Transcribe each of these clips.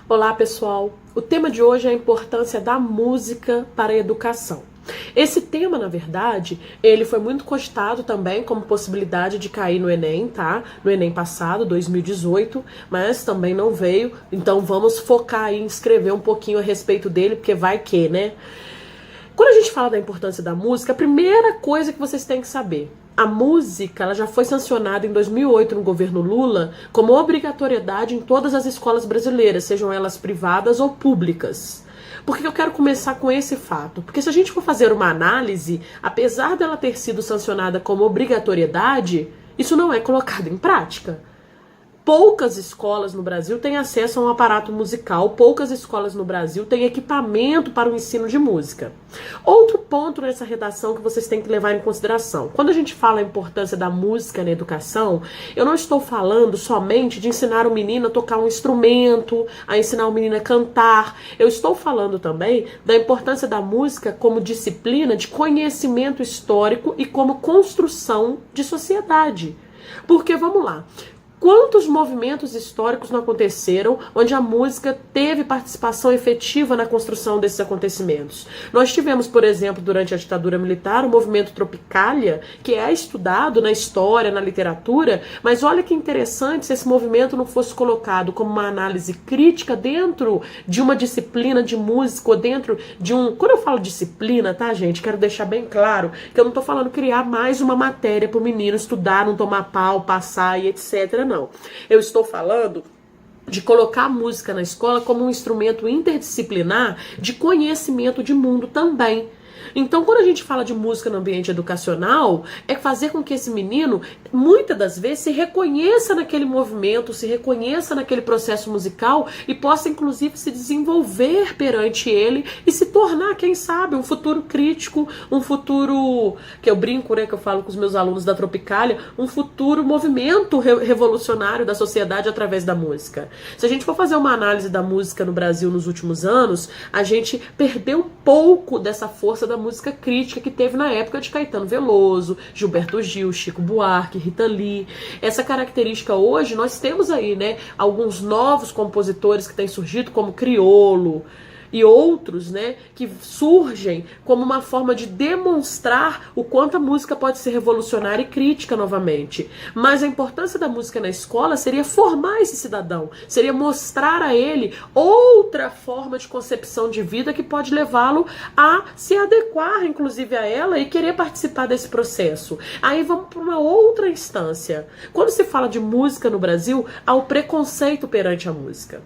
Olá, pessoal! O tema de hoje é a importância da música para a educação. Esse tema, na verdade, ele foi muito cogitado também como possibilidade de cair no Enem, tá? No Enem passado, 2018, mas também não veio, então vamos focar aí em escrever um pouquinho a respeito dele, porque vai que, né? Quando a gente fala da importância da música, a primeira coisa que vocês têm que saber: a música ela já foi sancionada em 2008 no governo Lula como obrigatoriedade em todas as escolas brasileiras, sejam elas privadas ou públicas. Por que eu quero começar com esse fato? Porque se a gente for fazer uma análise, apesar dela ter sido sancionada como obrigatoriedade, isso não é colocado em prática. Poucas escolas no Brasil têm acesso a um aparato musical, poucas escolas no Brasil têm equipamento para o ensino de música. Outro ponto nessa redação que vocês têm que levar em consideração: quando a gente fala a importância da música na educação, eu não estou falando somente de ensinar o menino a tocar um instrumento, a ensinar o menino a cantar. Eu estou falando também da importância da música como disciplina de conhecimento histórico e como construção de sociedade. Porque, vamos lá, quantos movimentos históricos não aconteceram onde a música teve participação efetiva na construção desses acontecimentos? Nós tivemos, por exemplo, durante a ditadura militar, o movimento Tropicália, que é estudado na história, na literatura, mas olha que interessante se esse movimento não fosse colocado como uma análise crítica dentro de uma disciplina de música, ou dentro de um... Quando eu falo disciplina, tá, gente, quero deixar bem claro que eu não tô falando criar mais uma matéria pro menino estudar, não tomar pau, passar e etc, não. Eu estou falando de colocar a música na escola como um instrumento interdisciplinar de conhecimento de mundo também. Então, quando a gente fala de música no ambiente educacional, é fazer com que esse menino, muitas das vezes, se reconheça naquele movimento, se reconheça naquele processo musical e possa, inclusive, se desenvolver perante ele e se tornar, quem sabe, um futuro crítico, um futuro, que eu brinco, né, que eu falo com os meus alunos da Tropicália, um futuro movimento revolucionário da sociedade através da música. Se a gente for fazer uma análise da música no Brasil nos últimos anos, a gente perdeu um pouco dessa força da música crítica que teve na época de Caetano Veloso, Gilberto Gil, Chico Buarque, Rita Lee. Essa característica hoje, nós temos aí, né, alguns novos compositores que têm surgido, como Criolo e outros, né, que surgem como uma forma de demonstrar o quanto a música pode ser revolucionária e crítica novamente. Mas a importância da música na escola seria formar esse cidadão, seria mostrar a ele outra forma de concepção de vida que pode levá-lo a se adequar, inclusive, a ela e querer participar desse processo. Aí vamos para uma outra instância. Quando se fala de música no Brasil, há o preconceito perante a música.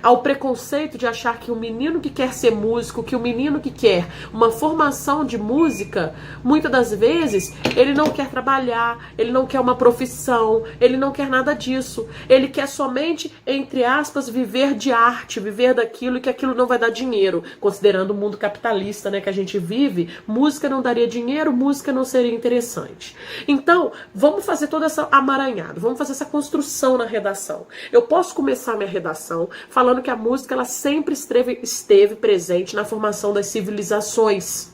Ao preconceito de achar que o menino que quer ser músico, que o menino que quer uma formação de música, muitas das vezes ele não quer trabalhar, ele não quer uma profissão, ele não quer nada disso. Ele quer somente, entre aspas, viver de arte, viver daquilo e que aquilo não vai dar dinheiro. Considerando o mundo capitalista, né, que a gente vive, música não daria dinheiro, música não seria interessante. Então, vamos fazer toda essa amaranhada, vamos fazer essa construção na redação. Eu posso começar minha redação falando que a música ela sempre esteve presente na formação das civilizações.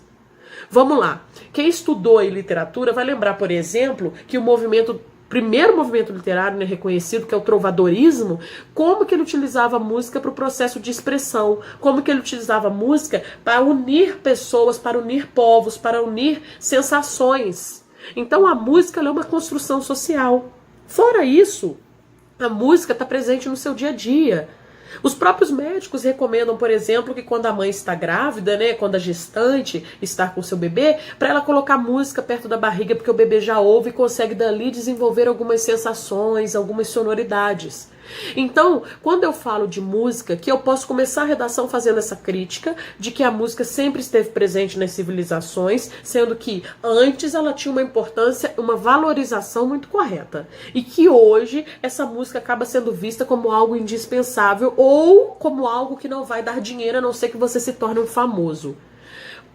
Vamos lá. Quem estudou em literatura vai lembrar, por exemplo, que o primeiro movimento literário, né, reconhecido, que é o trovadorismo, como que ele utilizava a música para o processo de expressão, como que ele utilizava a música para unir pessoas, para unir povos, para unir sensações. Então a música ela é uma construção social. Fora isso, a música está presente no seu dia a dia. Os próprios médicos recomendam, por exemplo, que quando a mãe está grávida, né, quando a gestante está com o seu bebê, para ela colocar música perto da barriga, porque o bebê já ouve e consegue dali desenvolver algumas sensações, algumas sonoridades. Então, quando eu falo de música, que eu posso começar a redação fazendo essa crítica de que a música sempre esteve presente nas civilizações, sendo que antes ela tinha uma importância, uma valorização muito correta. E que hoje essa música acaba sendo vista como algo indispensável ou como algo que não vai dar dinheiro, a não ser que você se torne um famoso.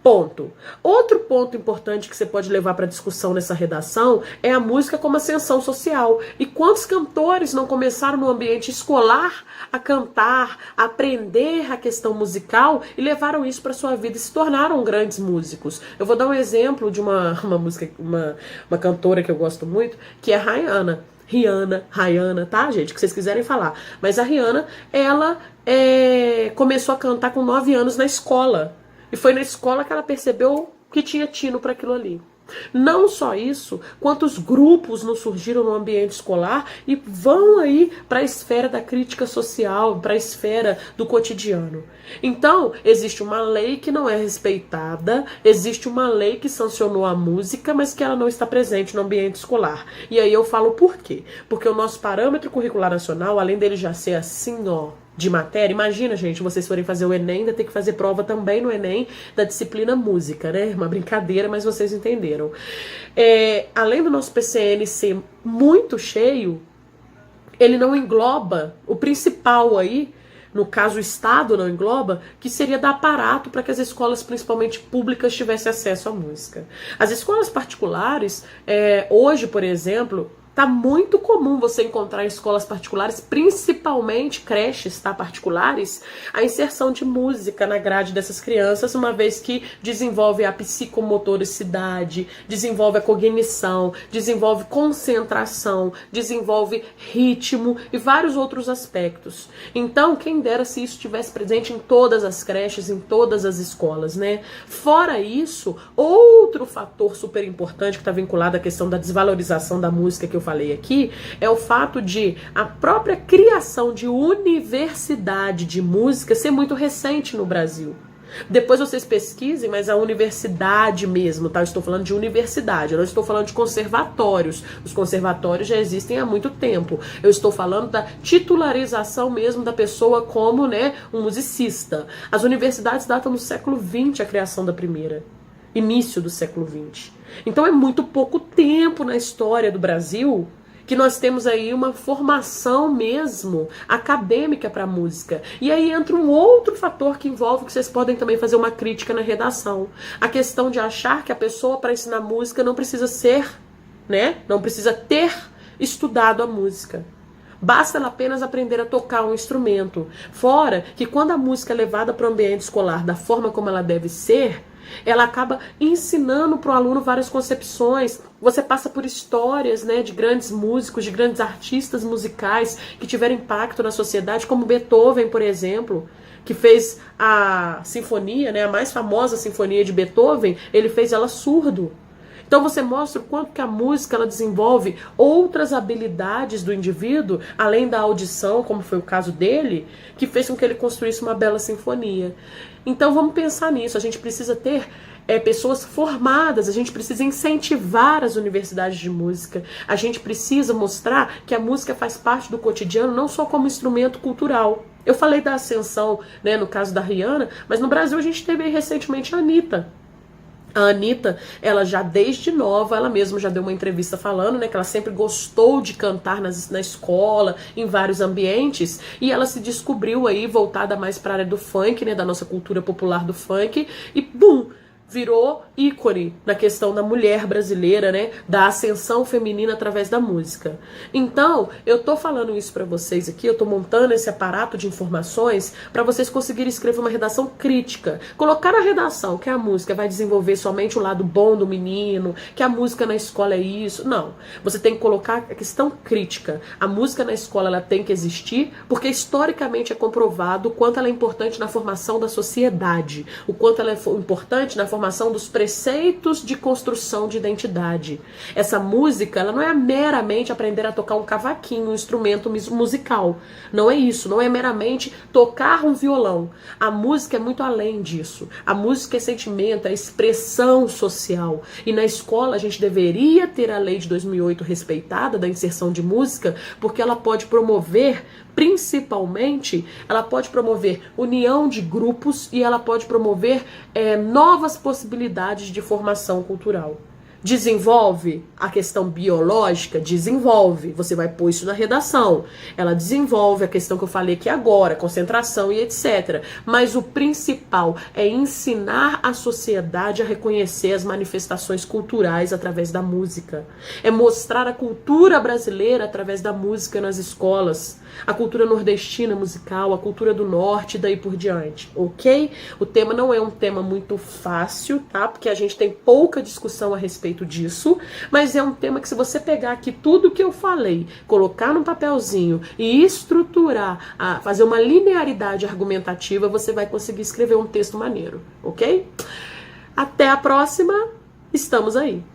Ponto. Outro ponto importante que você pode levar para discussão nessa redação é a música como ascensão social. E quantos cantores não começaram no ambiente escolar a cantar, a aprender a questão musical e levaram isso para sua vida e se tornaram grandes músicos? Eu vou dar um exemplo de uma cantora que eu gosto muito, que é a Rihanna. Rihanna, tá, gente? O que vocês quiserem falar. Mas a Rihanna, ela começou a cantar com 9 anos na escola. E foi na escola que ela percebeu que tinha tino para aquilo ali. Não só isso, quantos grupos não surgiram no ambiente escolar e vão aí para a esfera da crítica social, para a esfera do cotidiano. Então, existe uma lei que não é respeitada, existe uma lei que sancionou a música, mas que ela não está presente no ambiente escolar. E aí eu falo por quê? Porque o nosso parâmetro curricular nacional, além dele já ser assim, ó, de matéria, imagina, gente, vocês forem fazer o Enem, ainda tem que fazer prova também no Enem da disciplina música, né? Uma brincadeira, mas vocês entenderam. Além do nosso PCN ser muito cheio, ele não engloba o principal aí, no caso o Estado não engloba, que seria dar aparato para que as escolas, principalmente públicas, tivessem acesso à música. As escolas particulares, hoje, por exemplo, tá muito comum você encontrar em escolas particulares, principalmente creches, tá, particulares, a inserção de música na grade dessas crianças, uma vez que desenvolve a psicomotoricidade, desenvolve a cognição, desenvolve concentração, desenvolve ritmo e vários outros aspectos. Então, quem dera se isso estivesse presente em todas as creches, em todas as escolas, né? Fora isso, outro fator super importante que está vinculado à questão da desvalorização da música que eu falei aqui, é o fato de a própria criação de universidade de música ser muito recente no Brasil. Depois vocês pesquisem, mas a universidade mesmo, tá? Eu estou falando de universidade, eu não estou falando de conservatórios. Os conservatórios já existem há muito tempo. Eu estou falando da titularização mesmo da pessoa como, né, um musicista. As universidades datam no século XX a criação da primeira. Início do século XX. Então é muito pouco tempo na história do Brasil que nós temos aí uma formação mesmo acadêmica para a música. E aí entra um outro fator que envolve, que vocês podem também fazer uma crítica na redação. A questão de achar que a pessoa para ensinar música não precisa ser, né? Não precisa ter estudado a música. Basta ela apenas aprender a tocar um instrumento. Fora que quando a música é levada para o ambiente escolar da forma como ela deve ser, ela acaba ensinando para o aluno várias concepções. Você passa por histórias, né, de grandes músicos, de grandes artistas musicais que tiveram impacto na sociedade, como Beethoven, por exemplo, que fez a sinfonia, né, a mais famosa sinfonia de Beethoven, ele fez ela surdo. Então você mostra o quanto que a música ela desenvolve outras habilidades do indivíduo, além da audição, como foi o caso dele, que fez com que ele construísse uma bela sinfonia. Então vamos pensar nisso, a gente precisa ter pessoas formadas, a gente precisa incentivar as universidades de música, a gente precisa mostrar que a música faz parte do cotidiano, não só como instrumento cultural. Eu falei da ascensão, né, no caso da Rihanna, mas no Brasil a gente teve recentemente a Anitta. A Anitta, ela já desde nova, ela mesma já deu uma entrevista falando, né, que ela sempre gostou de cantar na escola, em vários ambientes, e ela se descobriu aí voltada mais para a área do funk, né, da nossa cultura popular do funk, e bum! Virou ícone na questão da mulher brasileira, né, da ascensão feminina através da música. Então, eu tô falando isso pra vocês aqui, eu tô montando esse aparato de informações pra vocês conseguirem escrever uma redação crítica. Colocar na redação que a música vai desenvolver somente o lado bom do menino, que a música na escola é isso. Não. Você tem que colocar a questão crítica. A música na escola ela tem que existir, porque historicamente é comprovado o quanto ela é importante na formação da sociedade, o quanto ela é importante na formação dos preceitos de construção de identidade. Essa música, ela não é meramente aprender a tocar um cavaquinho, um instrumento musical. Não é isso, não é meramente tocar um violão. A música é muito além disso. A música é sentimento, é expressão social. E na escola a gente deveria ter a lei de 2008 respeitada da inserção de música, porque ela pode promover, principalmente, ela pode promover união de grupos e ela pode promover novas possibilidades de formação cultural. Desenvolve a questão biológica? Desenvolve. Você vai pôr isso na redação. Ela desenvolve a questão que eu falei aqui agora, concentração e etc. Mas o principal é ensinar a sociedade a reconhecer as manifestações culturais através da música. É mostrar a cultura brasileira através da música nas escolas. A cultura nordestina musical, a cultura do norte e daí por diante, ok? O tema não é um tema muito fácil, tá? Porque a gente tem pouca discussão a respeito respeito disso, mas é um tema que se você pegar aqui tudo que eu falei, colocar num papelzinho e estruturar, fazer uma linearidade argumentativa, você vai conseguir escrever um texto maneiro, ok? Até a próxima, estamos aí!